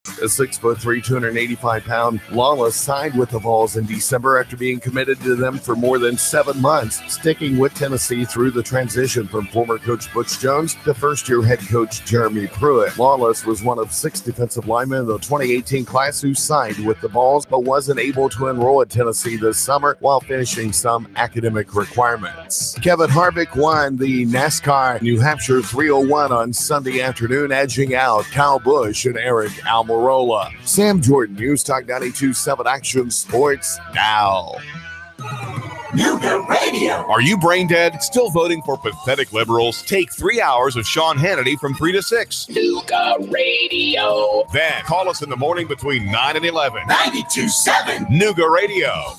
A 6'3", 285-pound Lawless signed with the Vols in December after being committed to them for more than 7 months, sticking with Tennessee through the transition from former coach Butch Jones to first-year head coach Jeremy Pruitt. Lawless was one of 6 defensive linemen in the 2018 class who signed with the Vols, but wasn't able to enroll at Tennessee this summer while finishing some academic requirements. Kevin Harvick won the NASCAR New Hampshire 301 on Sunday afternoon, edging out Kyle Busch and Eric Almirola. Sam Jordan, News Talk 92.7 Action Sports Now. Nooga Radio. Are you brain dead? Still voting for pathetic liberals? Take 3 hours of Sean Hannity from 3 to 6. Nooga Radio. Then call us in the morning between 9 and 11. 92.7 Nooga Radio.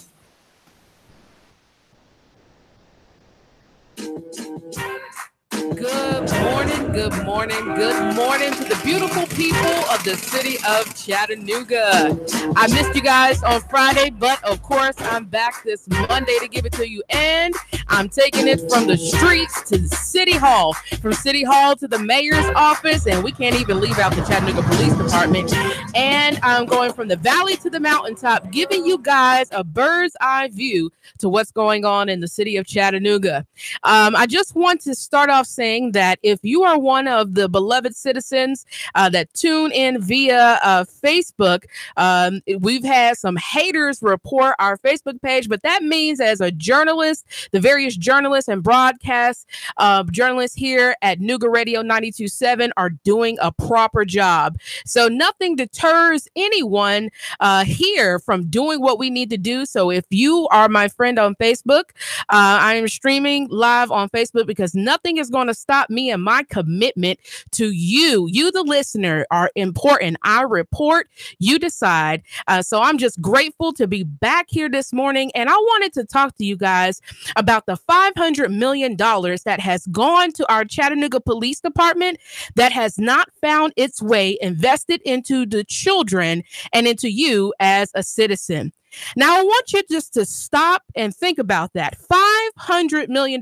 Good morning to the beautiful people of the city of Chattanooga. I missed you guys on Friday, but of course I'm back this Monday to give it to you. And I'm taking it from the streets to City Hall, from City Hall to the mayor's office, and we can't even leave out the Chattanooga Police Department. And I'm going from the valley to the mountaintop, giving you guys a bird's eye view to what's going on in the city of Chattanooga. I just want to start off saying that if you are one of the beloved citizens that tune in via Facebook, we've had some haters report our Facebook page, but that means as a journalist, the various journalists and broadcast journalists here at Nooga Radio 92.7 are doing a proper job. So nothing deters anyone here from doing what we need to do. So if you are my friend on Facebook, I am streaming live on Facebook because nothing is going to stop me and my commitment to you. You, the listener, are important. I report, you decide. So I'm just grateful to be back here this morning. And I wanted to talk to you guys about the $500 million that has gone to our Chattanooga Police Department that has not found its way invested into the children and into you as a citizen. Now, I want you just to stop and think about that. $500 million.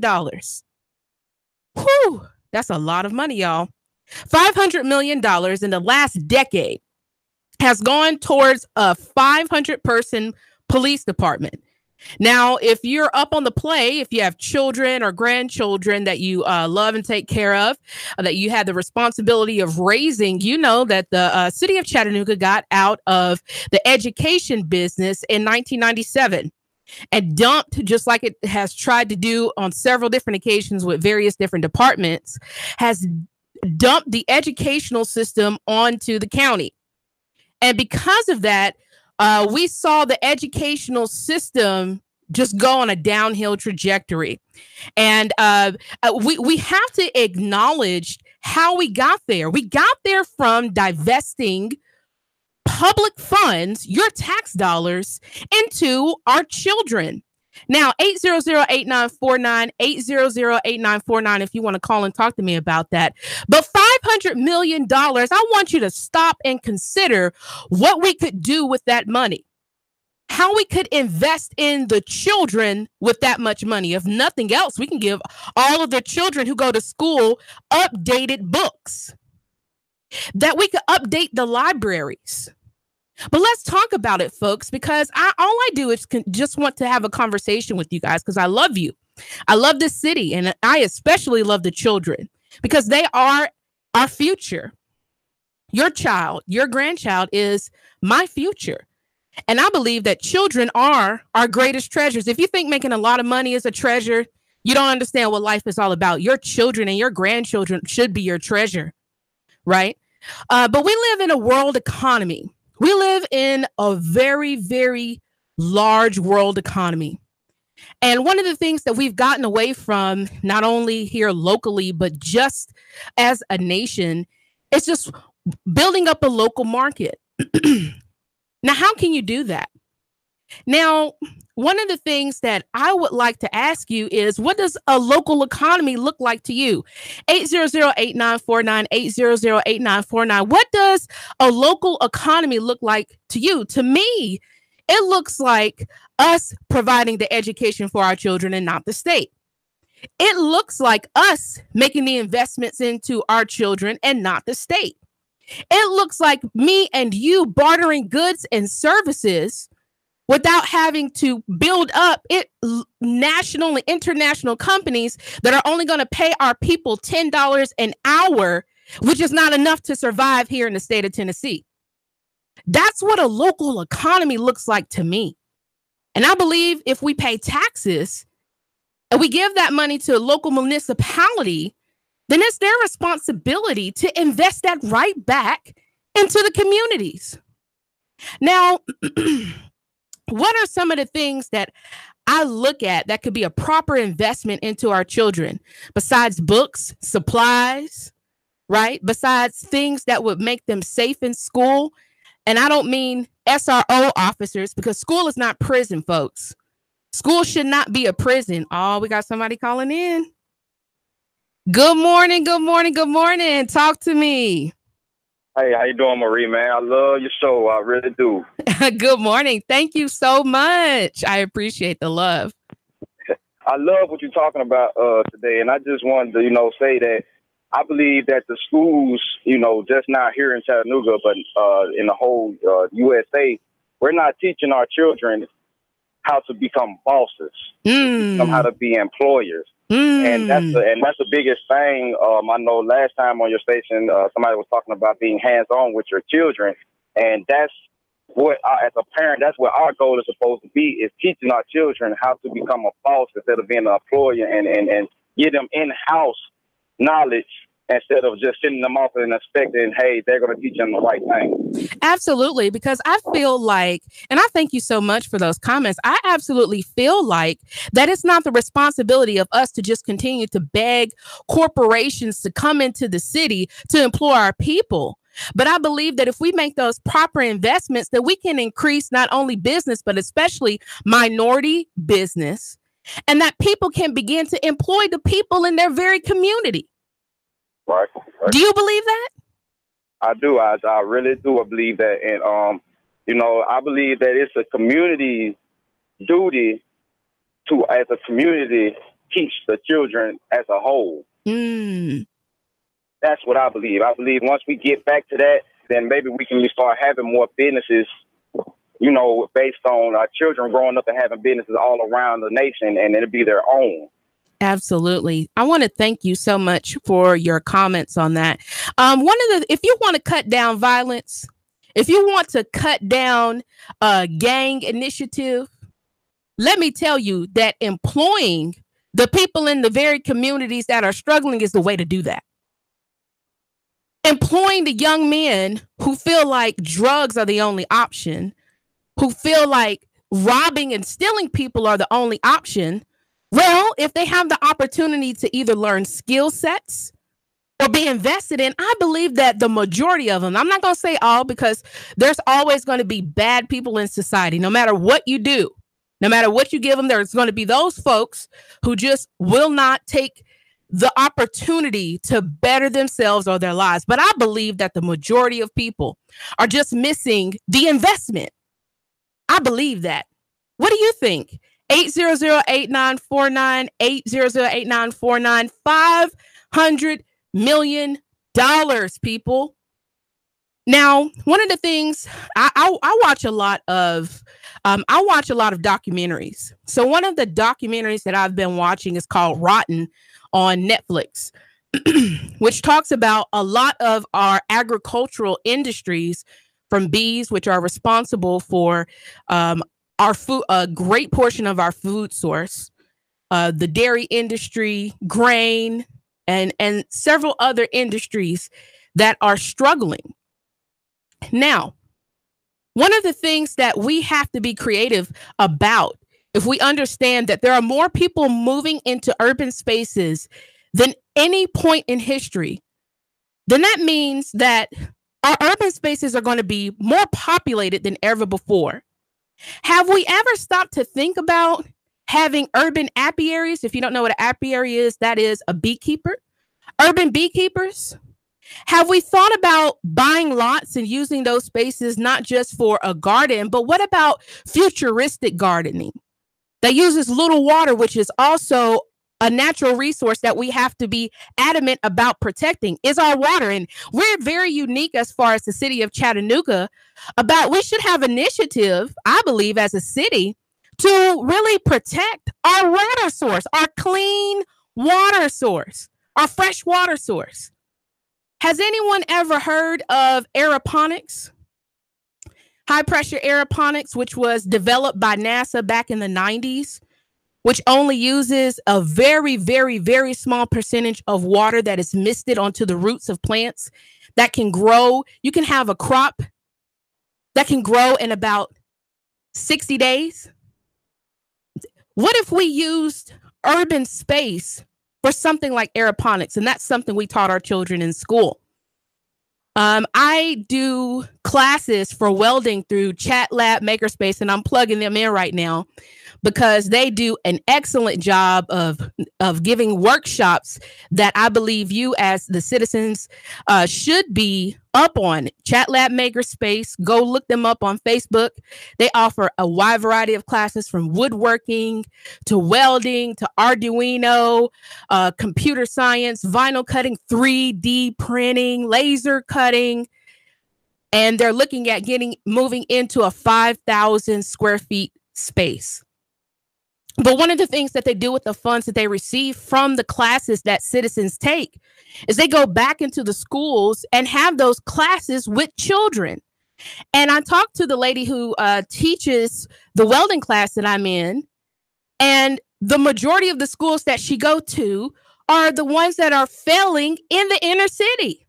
Whew, that's a lot of money, y'all. $500 million in the last decade has gone towards a 500-person police department. Now, if you're up on the play, if you have children or grandchildren that you love and take care of, that you had the responsibility of raising, you know that the city of Chattanooga got out of the education business in 1997 and dumped, just like it has tried to do on several different occasions with various different departments, has dumped the educational system onto the county. And because of that, we saw the educational system just go on a downhill trajectory. And we have to acknowledge how we got there. We got there from divesting public funds, your tax dollars, into our children. Now, 800-8949, 800-8949, if you want to call and talk to me about that. But $500 million, I want you to stop and consider what we could do with that money. How we could invest in the children with that much money. If nothing else, we can give all of the children who go to school updated books. That we could update the libraries. But let's talk about it, folks, because all I do is just want to have a conversation with you guys because I love you. I love this city, and I especially love the children because they are our future. Your child, your grandchild is my future. And I believe that children are our greatest treasures. If you think making a lot of money is a treasure, you don't understand what life is all about. Your children and your grandchildren should be your treasure, right? But we live in a world economy. We live in a very, very large world economy. And one of the things that we've gotten away from, not only here locally, but just as a nation, is just building up a local market. Now, how can you do that? Now, one of the things that I would like to ask you is, what does a local economy look like to you? 800-8949, 800-8949. What does a local economy look like to you? To me, it looks like us providing the education for our children and not the state. It looks like us making the investments into our children and not the state. It looks like me and you bartering goods and services without having to build up national and international companies that are only going to pay our people $10 an hour, which is not enough to survive here in the state of Tennessee. That's what a local economy looks like to me. And I believe if we pay taxes and we give that money to a local municipality, then it's their responsibility to invest that right back into the communities. Now, what are some of the things that I look at that could be a proper investment into our children besides books, supplies, right? Besides things that would make them safe in school. And I don't mean SRO officers, because school is not prison, folks. School should not be a prison. Oh, we got somebody calling in. Good morning, good morning, good morning. Talk to me. Hey, how you doing, Marie, man? I love your show. I really do. Good morning. Thank you so much. I appreciate the love. I love what you're talking about today. And I just wanted to, say that I believe that the schools, just not here in Chattanooga, but in the whole USA, we're not teaching our children how to become bosses, them how to be employers. And that's the biggest thing. I know last time on your station, somebody was talking about being hands-on with your children. And that's what, as a parent, that's what our goal is supposed to be, is teaching our children how to become a boss instead of being an employer, and get them in-house knowledge instead of just sending them off and expecting, hey, they're going to teach them the right thing. Absolutely, because I feel like, and I thank you so much for those comments, I absolutely feel like that it's not the responsibility of us to just continue to beg corporations to come into the city to employ our people. But I believe that if we make those proper investments, that we can increase not only business, but especially minority business, and that people can begin to employ the people in their very community. Right. Do you believe that? I do. I really do believe that. And, I believe that it's a community duty to, as a community, teach the children as a whole. That's what I believe. I believe once we get back to that, then maybe we can start having more businesses, based on our children growing up and having businesses all around the nation, and it'll be their own. Absolutely. I want to thank you so much for your comments on that. If you want to cut down violence, if you want to cut down gang initiative, let me tell you that employing the people in the very communities that are struggling is the way to do that. Employing the young men who feel like drugs are the only option, who feel like robbing and stealing people are the only option. Well, if they have the opportunity to either learn skill sets or be invested in, I believe that the majority of them, I'm not going to say all, because there's always going to be bad people in society. No matter what you do, no matter what you give them, there's going to be those folks who just will not take the opportunity to better themselves or their lives. But I believe that the majority of people are just missing the investment. I believe that. What do you think? 800-8949, 800-8949, $500 million, people. Now, one of the things I watch a lot of, documentaries. So one of the documentaries that I've been watching is called Rotten on Netflix, which talks about a lot of our agricultural industries, from bees, which are responsible for our food, a great portion of our food source, the dairy industry, grain, and several other industries that are struggling. Now, one of the things that we have to be creative about, if we understand that there are more people moving into urban spaces than any point in history, then that means that our urban spaces are going to be more populated than ever before. Have we ever stopped to think about having urban apiaries? If you don't know what an apiary is, that is a beekeeper. Urban beekeepers. Have we thought about buying lots and using those spaces not just for a garden, but what about futuristic gardening that uses little water, which is also a natural resource that we have to be adamant about protecting is our water. And we're very unique as far as the city of Chattanooga about we should have initiative, I believe, as a city to really protect our water source, our clean water source, our fresh water source. Has anyone ever heard of aeroponics? High pressure aeroponics, which was developed by NASA back in the 90s. Which only uses a very, very, very small percentage of water that is misted onto the roots of plants that can grow. You can have a crop that can grow in about 60 days. What if we used urban space for something like aeroponics? And that's something we taught our children in school. I do classes for welding through Chat Lab Makerspace, and I'm plugging them in right now because they do an excellent job of giving workshops that I believe you as the citizens should be up on. Chat Lab Makerspace, go look them up on Facebook. They offer a wide variety of classes from woodworking to welding to Arduino, computer science, vinyl cutting, 3D printing, laser cutting. And they're looking at moving into a 5,000 square feet space. But one of the things that they do with the funds that they receive from the classes that citizens take is they go back into the schools and have those classes with children. And I talked to the lady who teaches the welding class that I'm in, and the majority of the schools that she go to are the ones that are failing in the inner city.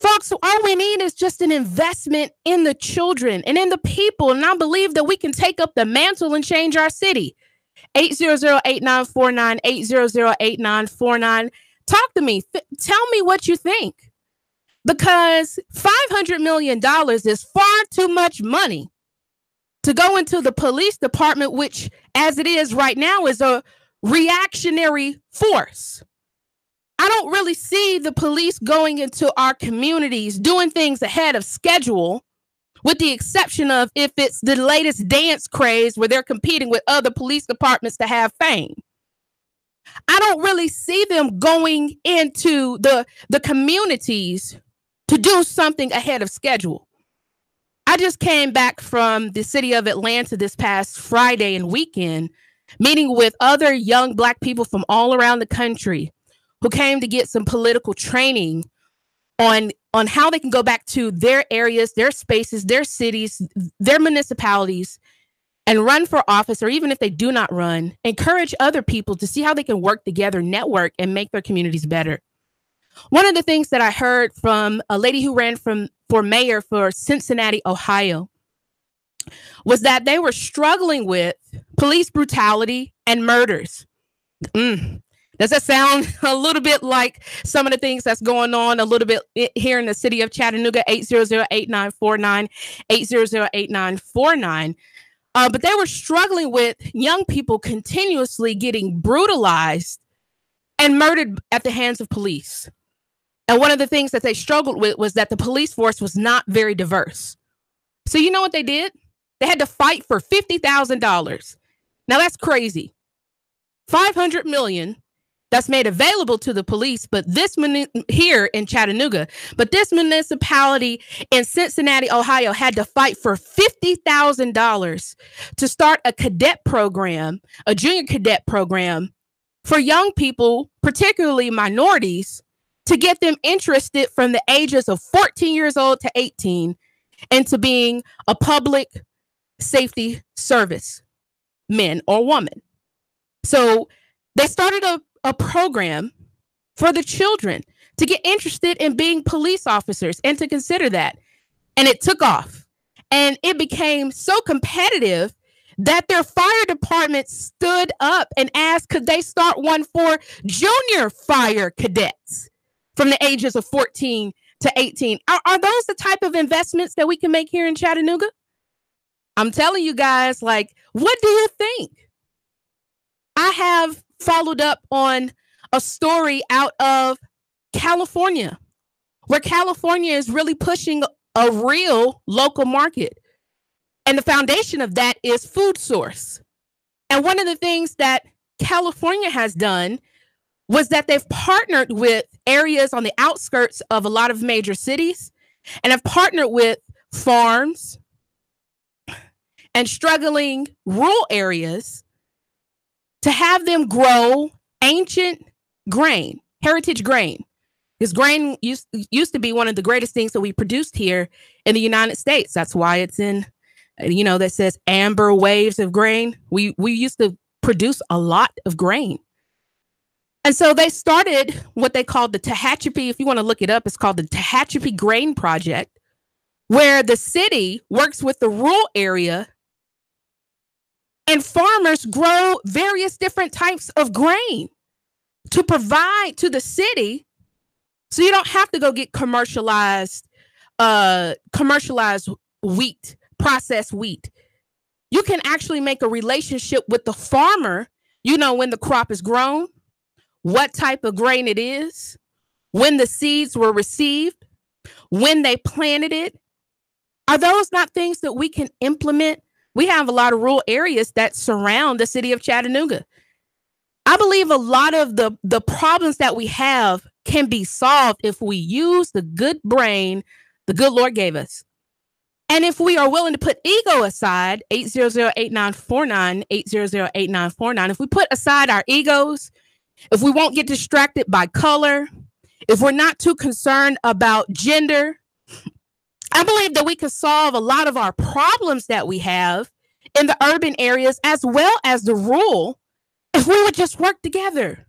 Folks, all we need is just an investment in the children and in the people. And I believe that we can take up the mantle and change our city. 800-8949, 800-8949. Talk to me. Tell me what you think. Because $500 million is far too much money to go into the police department, which, as it is right now, is a reactionary force. I don't really see the police going into our communities doing things ahead of schedule, with the exception of if it's the latest dance craze where they're competing with other police departments to have fame. I don't really see them going into the communities to do something ahead of schedule. I just came back from the city of Atlanta this past Friday and weekend, meeting with other young Black people from all around the country who came to get some political training on how they can go back to their areas, their spaces, their cities, their municipalities, and run for office, or even if they do not run, encourage other people to see how they can work together, network, and make their communities better. One of the things that I heard from a lady who ran for mayor for Cincinnati, Ohio, was that they were struggling with police brutality and murders. Does that sound a little bit like some of the things that's going on a little bit here in the city of Chattanooga? 800-8949, 800-8949. But they were struggling with young people continuously getting brutalized and murdered at the hands of police. And one of the things that they struggled with was that the police force was not very diverse. So you know what they did? They had to fight for $50,000. Now that's crazy. $500 million that's made available to the police, but this here in Chattanooga, but this municipality in Cincinnati, Ohio, had to fight for $50,000 to start a cadet program, a junior cadet program for young people, particularly minorities, to get them interested from the ages of 14 years old to 18 into being a public safety service man or woman. So they started a program for the children to get interested in being police officers and to consider that. And it took off. And it became so competitive that their fire department stood up and asked, could they start one for junior fire cadets from the ages of 14 to 18? Are those the type of investments that we can make here in Chattanooga? I'm telling you guys, like, what do you think? I have followed up on a story out of California, where California is really pushing a real local market. And the foundation of that is food source. And one of the things that California has done was that they've partnered with areas on the outskirts of a lot of major cities and have partnered with farms and struggling rural areas to have them grow ancient grain, heritage grain. Because grain used to be one of the greatest things that we produced here in the United States. That's why it's in, that says amber waves of grain. We used to produce a lot of grain. And so they started what they called the Tehachapi. If you want to look it up, it's called the Tehachapi Grain Project, where the city works with the rural area and farmers grow various different types of grain to provide to the city. So you don't have to go get commercialized wheat, processed wheat. You can actually make a relationship with the farmer, when the crop is grown, what type of grain it is, when the seeds were received, when they planted it. Are those not things that we can implement? We have a lot of rural areas that surround the city of Chattanooga. I believe a lot of the problems that we have can be solved if we use the good brain the good Lord gave us. And if we are willing to put ego aside, 800-8949, 800-8949, if we put aside our egos, if we won't get distracted by color, if we're not too concerned about gender, I believe that we can solve a lot of our problems that we have in the urban areas as well as the rural if we would just work together.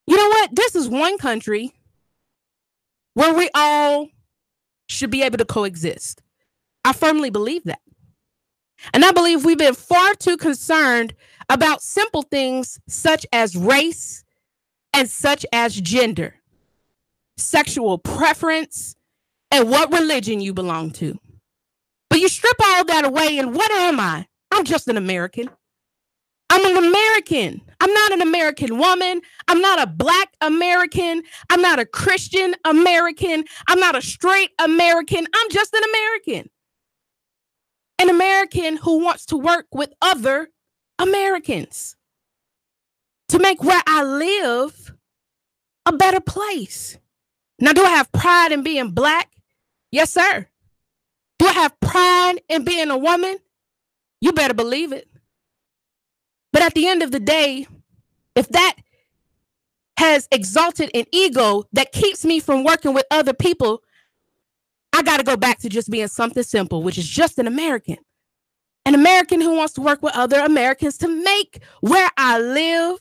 You know what? This is one country where we all should be able to coexist. I firmly believe that. And I believe we've been far too concerned about simple things such as race and such as gender, sexual preference, and what religion you belong to. But you strip all that away, and what am I? I'm just an American. I'm an American. I'm not an American woman. I'm not a Black American. I'm not a Christian American. I'm not a straight American. I'm just an American. An American who wants to work with other Americans to make where I live a better place. Now, do I have pride in being Black? Yes, sir. Do I have pride in being a woman? You better believe it. But at the end of the day, if that has exalted an ego that keeps me from working with other people, I got to go back to just being something simple, which is just an American. An American who wants to work with other Americans to make where I live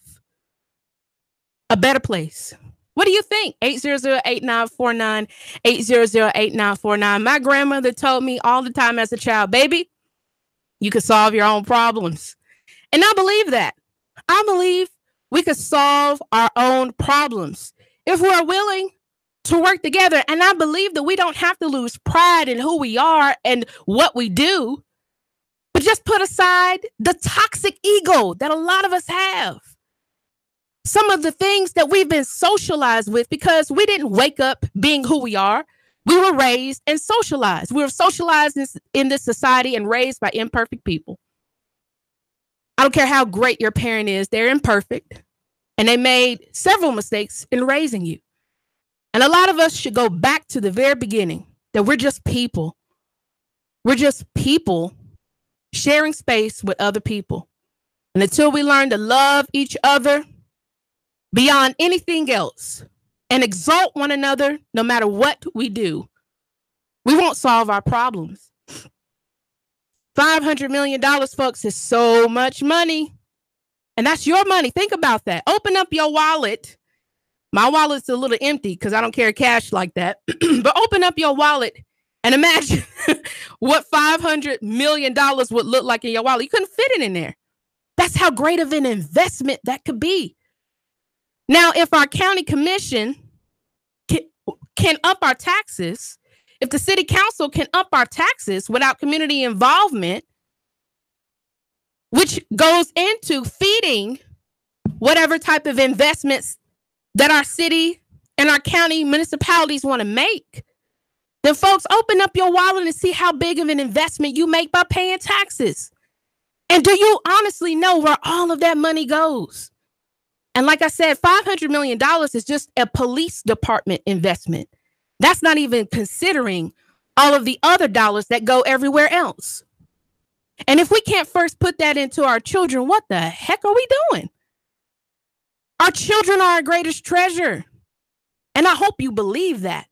a better place. What do you think? 800-8949, 800-8949. My grandmother told me all the time as a child, baby, you can solve your own problems. And I believe that. I believe we could solve our own problems if we're willing to work together. And I believe that we don't have to lose pride in who we are and what we do, but just put aside the toxic ego that a lot of us have. Some of the things that we've been socialized with because we didn't wake up being who we are. We were raised and socialized. We were socialized in this society and raised by imperfect people. I don't care how great your parent is, they're imperfect. And they made several mistakes in raising you. And a lot of us should go back to the very beginning, that we're just people. We're just people sharing space with other people. And until we learn to love each other beyond anything else and exalt one another, no matter what we do, we won't solve our problems. $500 million, folks, is so much money. And that's your money. Think about that. Open up your wallet. My wallet's a little empty because I don't carry cash like that. But open up your wallet and imagine what $500 million would look like in your wallet. You couldn't fit it in there. That's how great of an investment that could be. Now, if our county commission can up our taxes, if the city council can up our taxes without community involvement, which goes into feeding whatever type of investments that our city and our county municipalities want to make, then folks, open up your wallet and see how big of an investment you make by paying taxes. And do you honestly know where all of that money goes? And like I said, $500 million is just a police department investment. That's not even considering all of the other dollars that go everywhere else. And if we can't first put that into our children, what the heck are we doing? Our children are our greatest treasure. And I hope you believe that.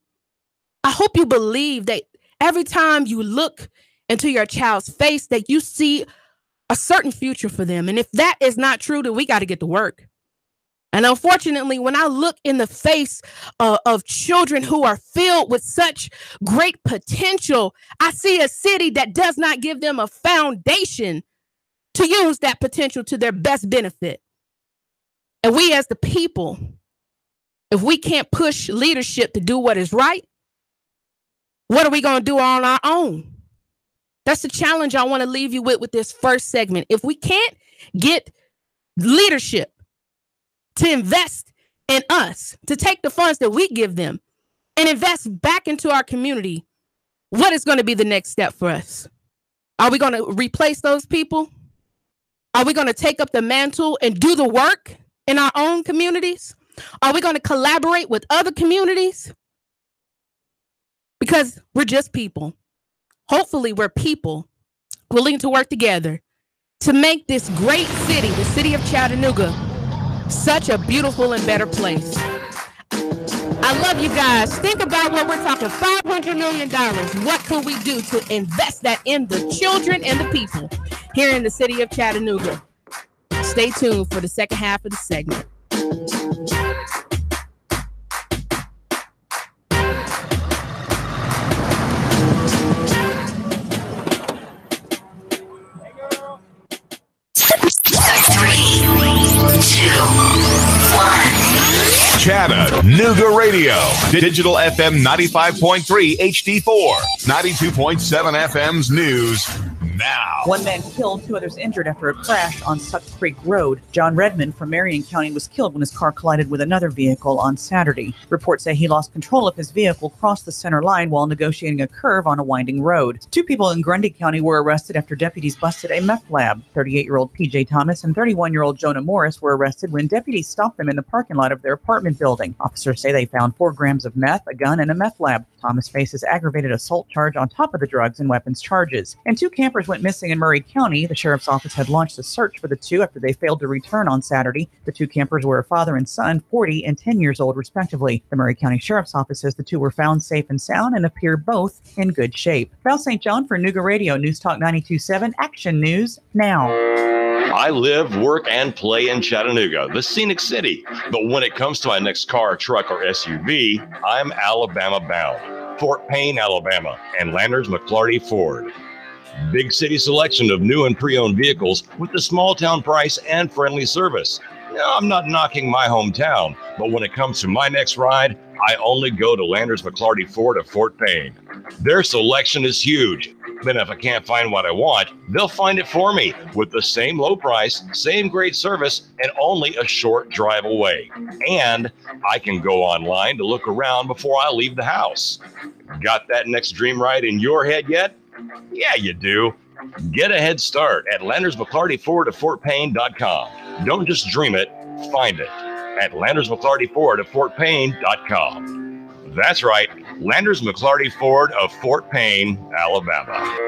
I hope you believe that every time you look into your child's face, that you see a certain future for them. And if that is not true, then we got to get to work. And unfortunately, when I look in the face of children who are filled with such great potential, I see a city that does not give them a foundation to use that potential to their best benefit. And we as the people, if we can't push leadership to do what is right, what are we going to do on our own? That's the challenge I want to leave you with this first segment. If we can't get leadership to invest in us, to take the funds that we give them and invest back into our community, what is going to be the next step for us? Are we going to replace those people? Are we going to take up the mantle and do the work in our own communities? Are we going to collaborate with other communities? Because we're just people. Hopefully, we're people willing to work together to make this great city, the city of Chattanooga, such a beautiful and better place. I love you guys. Think about what we're talking, $500 million. What can we do to invest that in the children and the people here in the city of Chattanooga? Stay tuned for the second half of the segment. Chattanooga Radio. Digital FM 95.3 HD4. 92.7 FM's news now. One man killed, 2 others injured after a crash on Suck Creek Road. John Redmond from Marion County was killed when his car collided with another vehicle on Saturday. Reports say he lost control of his vehicle, crossed the center line while negotiating a curve on a winding road. 2 people in Grundy County were arrested after deputies busted a meth lab. 38-year-old P.J. Thomas and 31-year-old Jonah Morris were arrested when deputies stopped them in the parking lot of their apartment building. Officers say they found 4 grams of meth, a gun, and a meth lab. Thomas faces aggravated assault charge on top of the drugs and weapons charges. And 2 campers went missing in Murray County. The sheriff's office had launched a search for the 2 after they failed to return on Saturday. The 2 campers were a father and son, 40 and 10 years old, respectively. The Murray County Sheriff's Office says the 2 were found safe and sound and appear both in good shape. Val St. John for Nooga Radio, News Talk 92.7, Action News Now. I live, work, and play in Chattanooga, the scenic city. But when it comes to my next car, truck, or SUV, I'm Alabama bound. Fort Payne, Alabama, and Landers McClarty Ford. Big city selection of new and pre-owned vehicles with the small town price and friendly service. No, I'm not knocking my hometown, but when it comes to my next ride, I only go to Landers McClarty Ford of Fort Payne. Their selection is huge. Then if I can't find what I want, they'll find it for me with the same low price, same great service, and only a short drive away. And I can go online to look around before I leave the house. Got that next dream ride in your head yet? Yeah, you do. Get a head start at LandersMcClartyFord@FortPayne.com. Don't just dream it, find it at LandersMcClartyFord@FortPayne.com. That's right, Landers McClarty Ford of Fort Payne, Alabama.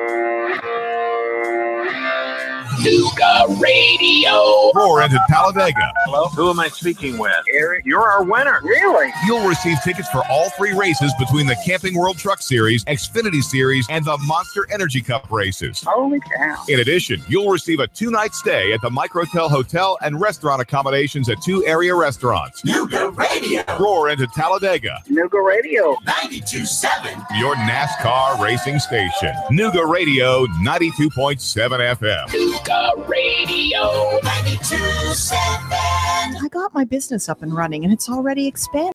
Nooga Radio. Roar into Talladega. Hello, who am I speaking with? Eric, you're our winner. Really? You'll receive tickets for all 3 races between the Camping World Truck Series, Xfinity Series, and the Monster Energy Cup races. Holy cow. In addition, you'll receive a 2-night stay at the Microtel Hotel and restaurant accommodations at 2 area restaurants. Nooga Radio. Roar into Talladega. Nooga Radio. 92.7. Your NASCAR racing station. Nooga Radio 92.7 FM. Nooga Radio 92.7. I got my business up and running, and it's already expanded.